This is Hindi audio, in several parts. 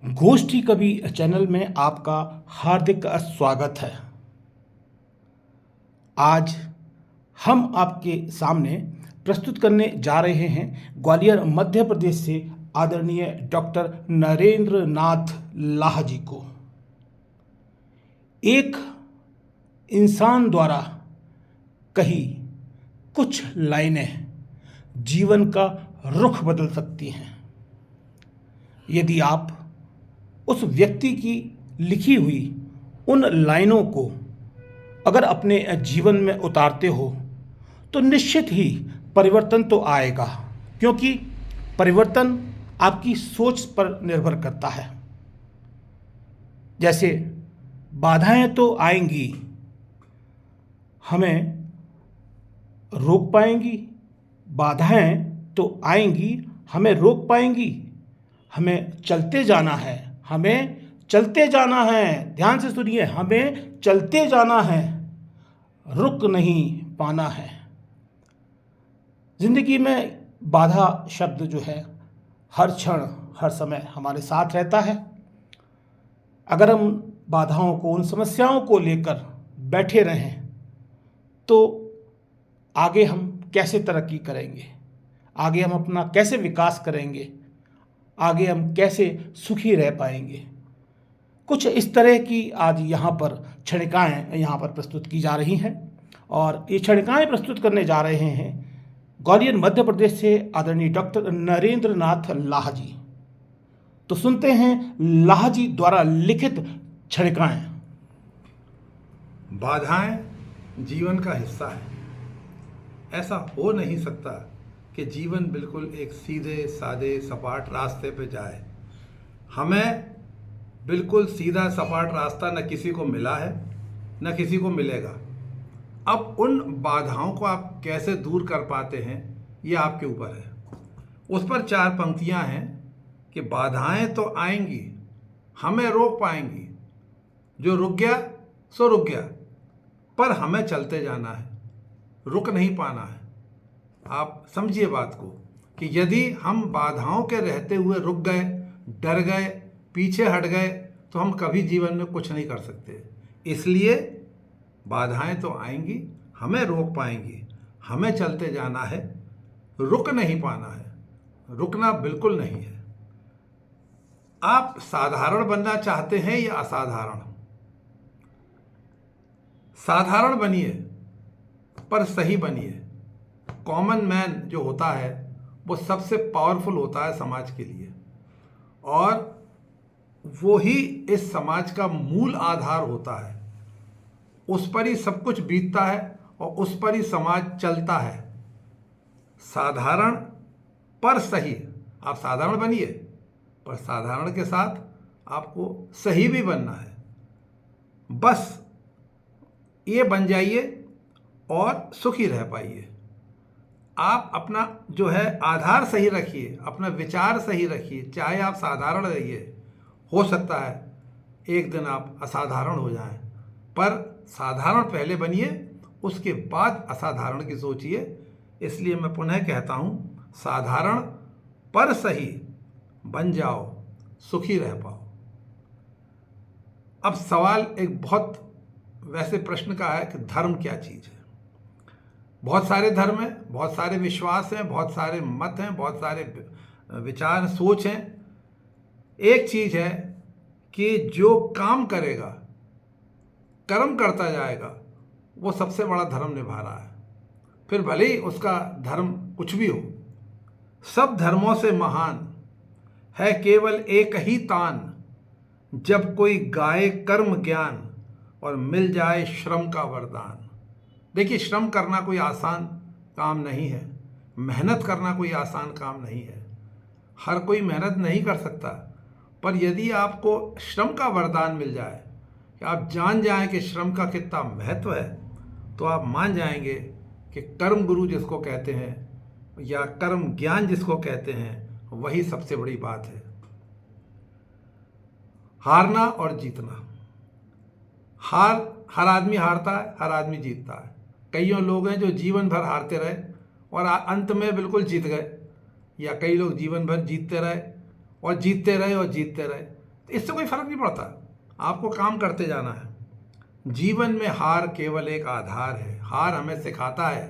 गोष्ठी कवि चैनल में आपका हार्दिक स्वागत है। आज हम आपके सामने प्रस्तुत करने जा रहे हैं ग्वालियर मध्य प्रदेश से आदरणीय डॉक्टर नरेंद्र नाथ लाह जी को। एक इंसान द्वारा कही कुछ लाइनें जीवन का रुख बदल सकती हैं। यदि आप उस व्यक्ति की लिखी हुई उन लाइनों को अगर अपने जीवन में उतारते हो तो निश्चित ही परिवर्तन तो आएगा, क्योंकि परिवर्तन आपकी सोच पर निर्भर करता है। जैसे बाधाएं तो आएंगी, हमें रोक पाएंगी, बाधाएं तो आएंगी, हमें रोक पाएंगी, हमें चलते जाना है, हमें चलते जाना है। ध्यान से सुनिए, हमें चलते जाना है, रुक नहीं पाना है। जिंदगी में बाधा शब्द जो है हर क्षण हर समय हमारे साथ रहता है। अगर हम बाधाओं को, उन समस्याओं को लेकर बैठे रहें तो आगे हम कैसे तरक्की करेंगे, आगे हम अपना कैसे विकास करेंगे, आगे हम कैसे सुखी रह पाएंगे। कुछ इस तरह की आज यहाँ पर क्षणिकाएँ यहाँ पर प्रस्तुत की जा रही हैं, और ये क्षणिकाएँ प्रस्तुत करने जा रहे हैं ग्वालियर मध्य प्रदेश से आदरणीय डॉक्टर नरेंद्र नाथ लाह जी। तो सुनते हैं लाह जी द्वारा लिखित क्षणिकाएँ। बाधाएं जीवन का हिस्सा है। ऐसा हो नहीं सकता कि जीवन बिल्कुल एक सीधे सादे सपाट रास्ते पे जाए। हमें बिल्कुल सीधा सपाट रास्ता न किसी को मिला है न किसी को मिलेगा। अब उन बाधाओं को आप कैसे दूर कर पाते हैं ये आपके ऊपर है। उस पर 4 पंक्तियां हैं कि बाधाएं तो आएंगी, हमें रोक पाएंगी, जो रुक गया सो रुक गया, पर हमें चलते जाना है, रुक नहीं पाना है। आप समझिए बात को कि यदि हम बाधाओं के रहते हुए रुक गए, डर गए, पीछे हट गए तो हम कभी जीवन में कुछ नहीं कर सकते। इसलिए बाधाएं तो आएंगी, हमें रोक पाएंगी, हमें चलते जाना है, रुक नहीं पाना है। रुकना बिल्कुल नहीं है। आप साधारण बनना चाहते हैं या असाधारण? साधारण बनिए पर सही बनिए। कॉमन मैन जो होता है वो सबसे पावरफुल होता है समाज के लिए, और वो ही इस समाज का मूल आधार होता है। उस पर ही सब कुछ बीतता है और उस पर ही समाज चलता है। साधारण पर सही। आप साधारण बनिए, पर साधारण के साथ आपको सही भी बनना है। बस ये बन जाइए और सुखी रह पाइए। आप अपना जो है आधार सही रखिए, अपना विचार सही रखिए। चाहे आप साधारण रहिए, हो सकता है एक दिन आप असाधारण हो जाएं, पर साधारण पहले बनिए, उसके बाद असाधारण की सोचिए। इसलिए मैं पुनः कहता हूँ, साधारण पर सही बन जाओ, सुखी रह पाओ। अब सवाल एक बहुत वैसे प्रश्न का है कि धर्म क्या चीज़ है। बहुत सारे धर्म हैं, बहुत सारे विश्वास हैं, बहुत सारे मत हैं, बहुत सारे विचार सोच हैं। एक चीज़ है कि जो काम करेगा, कर्म करता जाएगा, वो सबसे बड़ा धर्म निभा रहा है। फिर भले ही उसका धर्म कुछ भी हो। सब धर्मों से महान है केवल एक ही तान, जब कोई गाए कर्म ज्ञान और मिल जाए श्रम का वरदान। देखिए, श्रम करना कोई आसान काम नहीं है, मेहनत करना कोई आसान काम नहीं है। हर कोई मेहनत नहीं कर सकता, पर यदि आपको श्रम का वरदान मिल जाए, कि आप जान जाएं कि श्रम का कितना महत्व है, तो आप मान जाएंगे कि कर्म गुरु जिसको कहते हैं या कर्म ज्ञान जिसको कहते हैं, वही सबसे बड़ी बात है। हारना और जीतना। हर आदमी हारता है, हर आदमी जीतता है। कईयों लोग हैं जो जीवन भर हारते रहे और अंत में बिल्कुल जीत गए, या कई लोग जीवन भर जीतते रहे और जीतते रहे और जीतते रहे। इससे कोई फर्क नहीं पड़ता, आपको काम करते जाना है। जीवन में हार केवल एक आधार है। हार हमें सिखाता है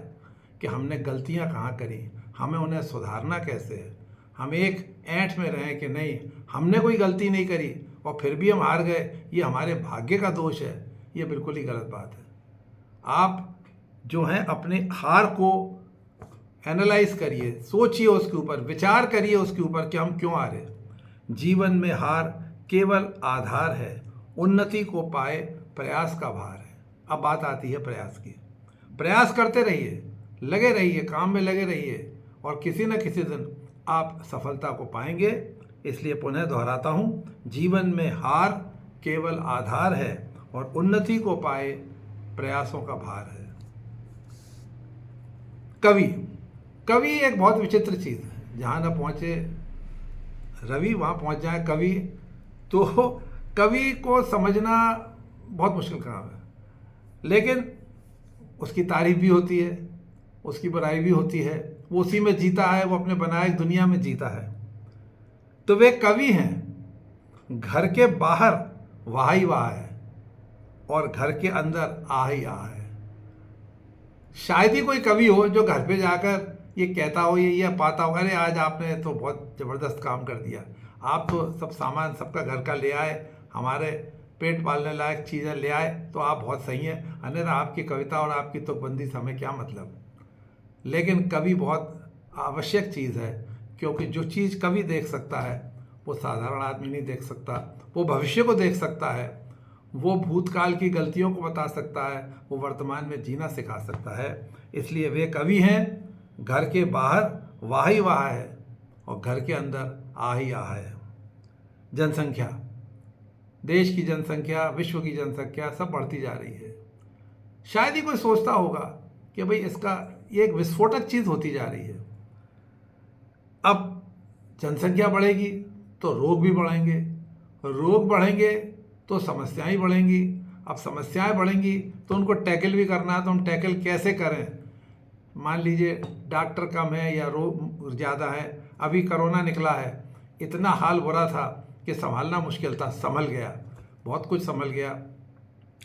कि हमने गलतियां कहाँ करी, हमें उन्हें सुधारना कैसे है। हम एक ऐंठ में रहें कि नहीं हमने कोई गलती नहीं करी और फिर भी हम हार गए, ये हमारे भाग्य का दोष है, ये बिल्कुल ही गलत बात है। आप जो हैं अपने हार को एनालाइज करिए, सोचिए उसके ऊपर, विचार करिए उसके ऊपर कि हम क्यों हारे। जीवन में हार केवल आधार है, उन्नति को पाए प्रयास का भार है। अब बात आती है प्रयास की। प्रयास करते रहिए, लगे रहिए, काम में लगे रहिए और किसी न किसी दिन आप सफलता को पाएंगे। इसलिए पुनः दोहराता हूँ, जीवन में हार केवल आधार है और उन्नति को पाए प्रयासों का भार है। कवि एक बहुत विचित्र चीज़ है। जहाँ न पहुँचे रवि वहाँ पहुँच जाए कवि। तो कवि को समझना बहुत मुश्किल काम है, लेकिन उसकी तारीफ भी होती है, उसकी बुराई भी होती है। वो उसी में जीता है, वो अपने बनाए दुनिया में जीता है। तो वे कवि हैं। घर के बाहर वाह ही वाह है और घर के अंदर आ ही आ है। शायद ही कोई कवि हो जो घर पे जाकर ये कहता हो, ये पाता हो, अरे आज आपने तो बहुत ज़बरदस्त काम कर दिया, आप तो सब सामान सबका घर का ले आए, हमारे पेट पालने लायक चीज़ें ले आए, तो आप बहुत सही हैं, अन्यथा आपकी कविता और आपकी तुकबंदी से हमें क्या मतलब। लेकिन कवि बहुत आवश्यक चीज़ है, क्योंकि जो चीज़ कवि देख सकता है वो साधारण आदमी नहीं देख सकता। वो भविष्य को देख सकता है, वो भूतकाल की गलतियों को बता सकता है, वो वर्तमान में जीना सिखा सकता है। इसलिए वे कवि हैं। घर के बाहर वाह ही वाह है और घर के अंदर आ ही आ है। जनसंख्या, देश की जनसंख्या, विश्व की जनसंख्या सब बढ़ती जा रही है। शायद ही कोई सोचता होगा कि भाई इसका ये एक विस्फोटक चीज़ होती जा रही है। अब जनसंख्या बढ़ेगी तो रोग भी बढ़ेंगे, रोग बढ़ेंगे तो समस्याएं बढ़ेंगी। अब समस्याएं बढ़ेंगी तो उनको टैकल भी करना है, तो हम टैकल कैसे करें। मान लीजिए डॉक्टर कम है या रोग ज़्यादा है। अभी कोरोना निकला है, इतना हाल बुरा था कि संभालना मुश्किल था, संभल गया, बहुत कुछ संभल गया।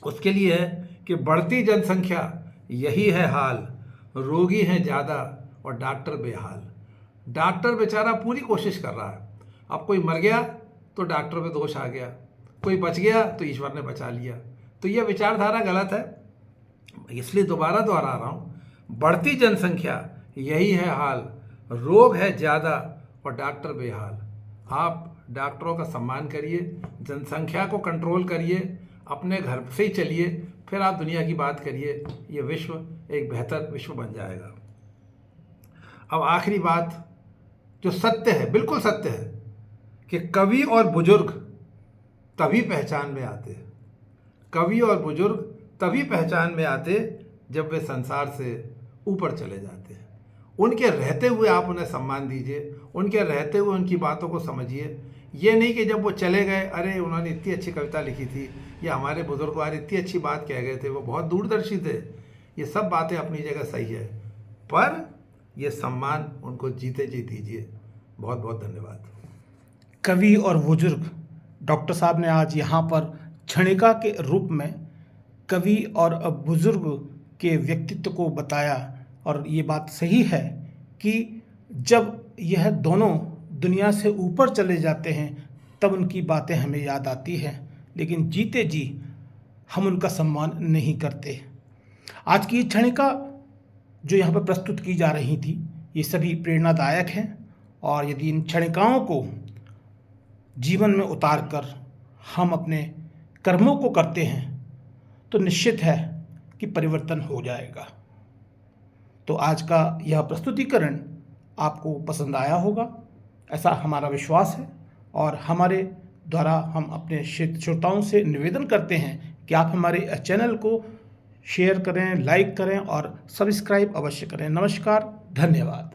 उसके लिए है कि बढ़ती जनसंख्या यही है हाल, रोगी हैं ज़्यादा और डॉक्टर बेहाल। डॉक्टर बेचारा पूरी कोशिश कर रहा है। अब कोई मर गया तो डॉक्टर पे दोष आ गया, कोई बच गया तो ईश्वर ने बचा लिया। तो यह विचारधारा गलत है। इसलिए दोबारा दोहरा रहा हूँ, बढ़ती जनसंख्या यही है हाल, रोग है ज़्यादा और डॉक्टर बेहाल। आप डॉक्टरों का सम्मान करिए, जनसंख्या को कंट्रोल करिए, अपने घर से ही चलिए, फिर आप दुनिया की बात करिए। ये विश्व एक बेहतर विश्व बन जाएगा। अब आखिरी बात जो सत्य है, बिल्कुल सत्य है, कि कवि और बुजुर्ग तभी पहचान में आते। कवि और बुजुर्ग तभी पहचान में आते जब वे संसार से ऊपर चले जाते हैं। उनके रहते हुए आप उन्हें सम्मान दीजिए, उनके रहते हुए उनकी बातों को समझिए। ये नहीं कि जब वो चले गए, अरे उन्होंने इतनी अच्छी कविता लिखी थी, या हमारे बुजुर्ग यार इतनी अच्छी बात कह गए थे, वो बहुत दूरदर्शी थे। ये सब बातें अपनी जगह सही है, पर ये सम्मान उनको जीते जी दीजिए। बहुत बहुत धन्यवाद। कवि और बुजुर्ग, डॉक्टर साहब ने आज यहाँ पर क्षणिका के रूप में कवि और बुजुर्ग के व्यक्तित्व को बताया। और ये बात सही है कि जब यह दोनों दुनिया से ऊपर चले जाते हैं तब उनकी बातें हमें याद आती हैं, लेकिन जीते जी हम उनका सम्मान नहीं करते। आज की क्षणिका जो यहाँ पर प्रस्तुत की जा रही थी, ये सभी प्रेरणादायक हैं। और यदि इन क्षणिकाओं को जीवन में उतार कर हम अपने कर्मों को करते हैं तो निश्चित है कि परिवर्तन हो जाएगा। तो आज का यह प्रस्तुतिकरण आपको पसंद आया होगा, ऐसा हमारा विश्वास है। और हमारे द्वारा हम अपने श्रोताओं से निवेदन करते हैं कि आप हमारे चैनल को शेयर करें, लाइक करें और सब्सक्राइब अवश्य करें। नमस्कार, धन्यवाद।